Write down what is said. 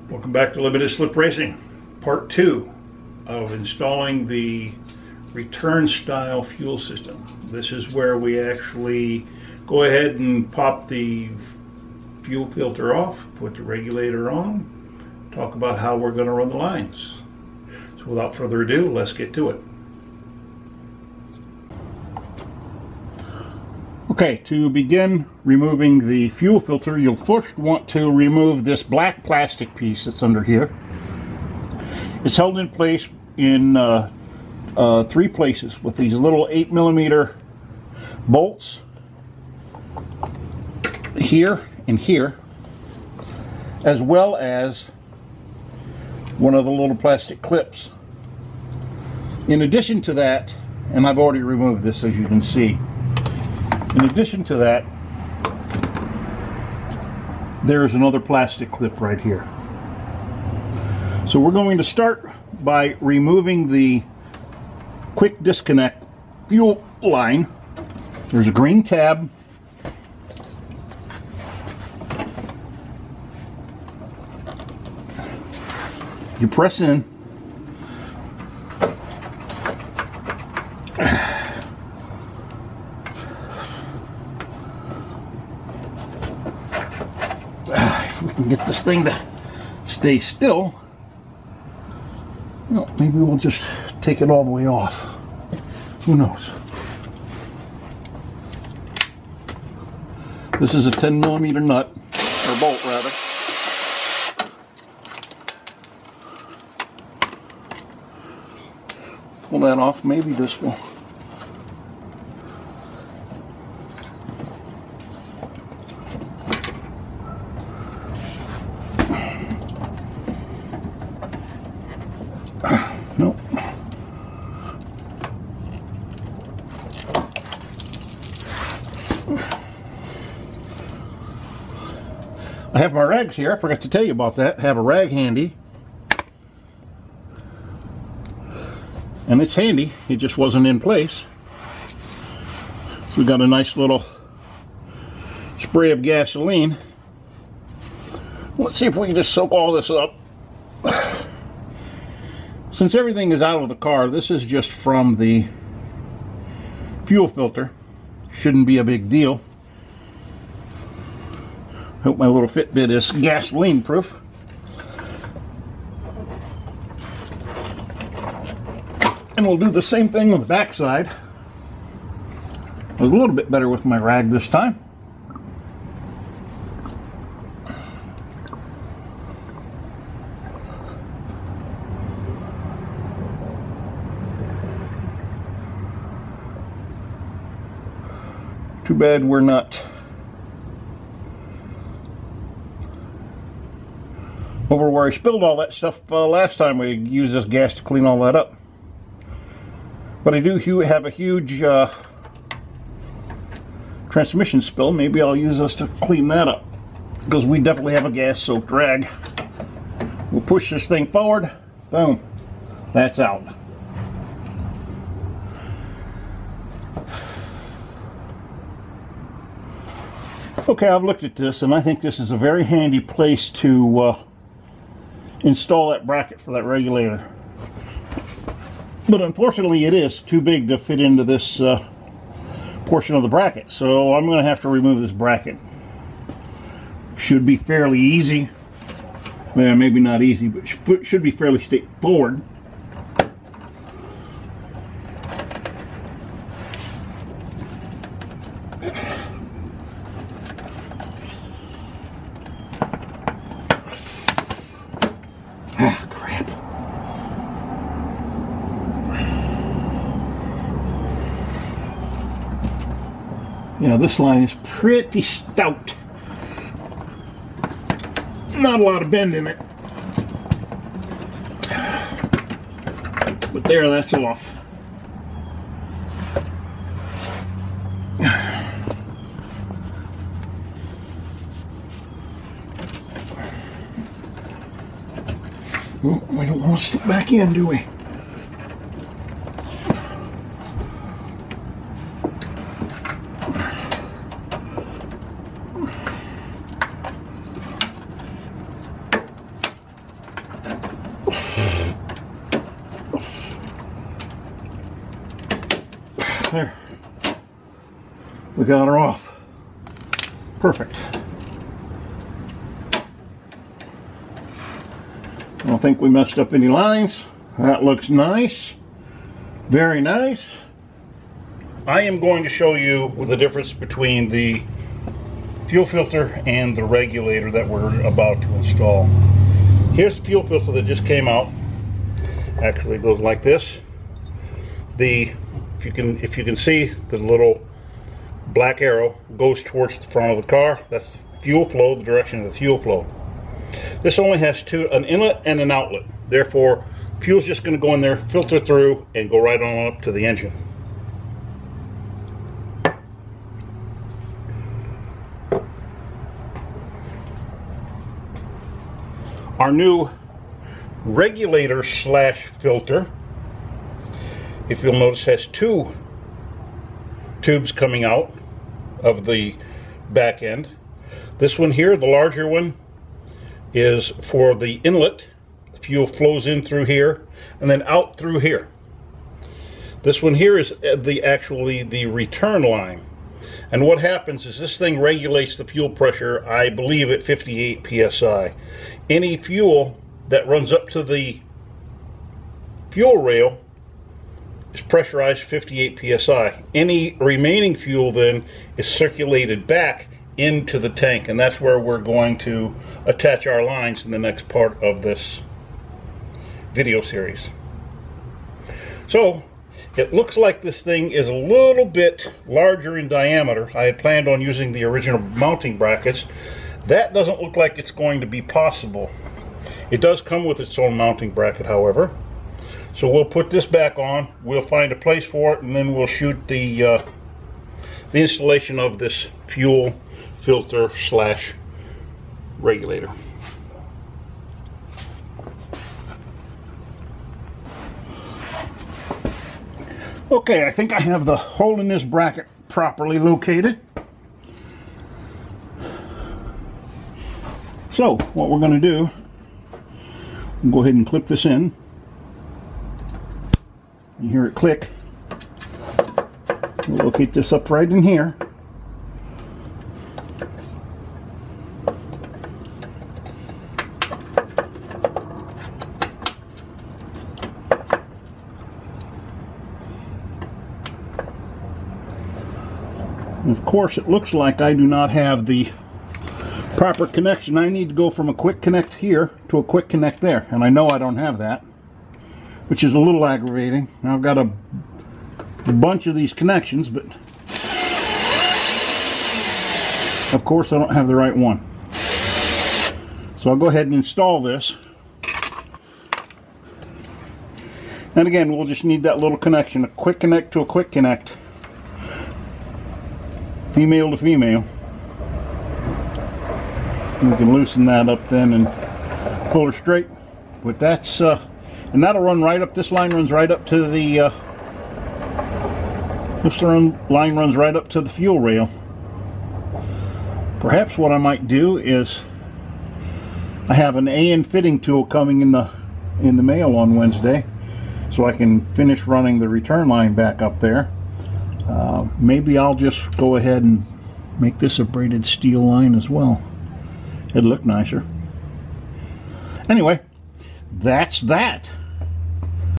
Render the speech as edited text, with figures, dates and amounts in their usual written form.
Welcome back to Limited Slip Racing, part 2 of installing the return style fuel system. This is where we actually go ahead and pop the fuel filter off, put the regulator on, talk about how we're going to run the lines. So without further ado, let's get to it. Okay, to begin removing the fuel filter, you'll first want to remove this black plastic piece that's under here. It's held in place in 3 places with these little 8mm bolts here and here, as well as one of the little plastic clips. In addition to that, and I've already removed this as you can see, in addition to that, there's another plastic clip right here. So we're going to start by removing the quick disconnect fuel line. There's a green tab. You press in. If we can get this thing to stay still, well, maybe we'll just take it all the way off. Who knows? This is a 10mm nut, or bolt rather. Pull that off. Maybe this will. Nope. I have my rags here. I forgot to tell you about that. I have a rag handy. And it's handy. It just wasn't in place. So we got a nice little spray of gasoline. Let's see if we can just soak all this up. Since everything is out of the car, this is just from the fuel filter. Shouldn't be a big deal. Hope my little Fitbit is gasoline proof. And we'll do the same thing on the back side. I was a little bit better with my rag this time. Too bad we're not over where I spilled all that stuff last time we used this gas to clean all that up. But I do have a huge transmission spill. Maybe I'll use this to clean that up, because we definitely have a gas-soaked rag. We'll push this thing forward. Boom. That's out. Okay, I've looked at this, and I think this is a very handy place to install that bracket for that regulator. But unfortunately, it is too big to fit into this portion of the bracket, so I'm going to have to remove this bracket. Should be fairly easy. Well, maybe not easy, but should be fairly straightforward. Ah, crap. Yeah, this line is pretty stout. Not a lot of bend in it. But there, that's off. Well, we don't want to slip back in, do we? There. We got her off. Perfect. I don't think we messed up any lines. That looks nice. Very nice. I am going to show you the difference between the fuel filter and the regulator that we're about to install. Here's the fuel filter that just came out. Actually, it goes like this. If you can see, the little black arrow goes towards the front of the car. That's the fuel flow, the direction of the fuel flow. This only has an inlet and an outlet. Therefore, fuel's just going to go in there, filter through, and go right on up to the engine. Our new regulator slash filter, if you'll notice, has two tubes coming out of the back end. This one here, the larger one, is for the inlet. The fuel flows in through here and then out through here. This one here is actually the return line. And what happens is this thing regulates the fuel pressure, I believe, at 58 psi. Any fuel that runs up to the fuel rail is pressurized 58 psi. Any remaining fuel then is circulated back into the tank, and that's where we're going to attach our lines in the next part of this video series. So it looks like this thing is a little bit larger in diameter. I had planned on using the original mounting brackets. That doesn't look like it's going to be possible. It does come with its own mounting bracket, however. So we'll put this back on, we'll find a place for it, and then we'll shoot the installation of this fuel filter slash regulator. Okay, I think I have the hole in this bracket properly located. So what we're going to do, we'll go ahead and clip this in. You hear it click. We'll locate this up right in here. Of course, it looks like I do not have the proper connection. I need to go from a quick connect here to a quick connect there, and I know I don't have that, which is a little aggravating. Now I've got a bunch of these connections, but of course I don't have the right one. So I'll go ahead and install this. And again, we'll just need that little connection, a quick connect to a quick connect. Female to female. We can loosen that up then and pull her straight. But that's and that'll run right up. This line runs right up to the line runs right up to the fuel rail. Perhaps what I might do is, I have an AN fitting tool coming in the mail on Wednesday, so I can finish running the return line back up there. Maybe I'll just go ahead and make this a braided steel line as well. It'd look nicer. Anyway, that's that.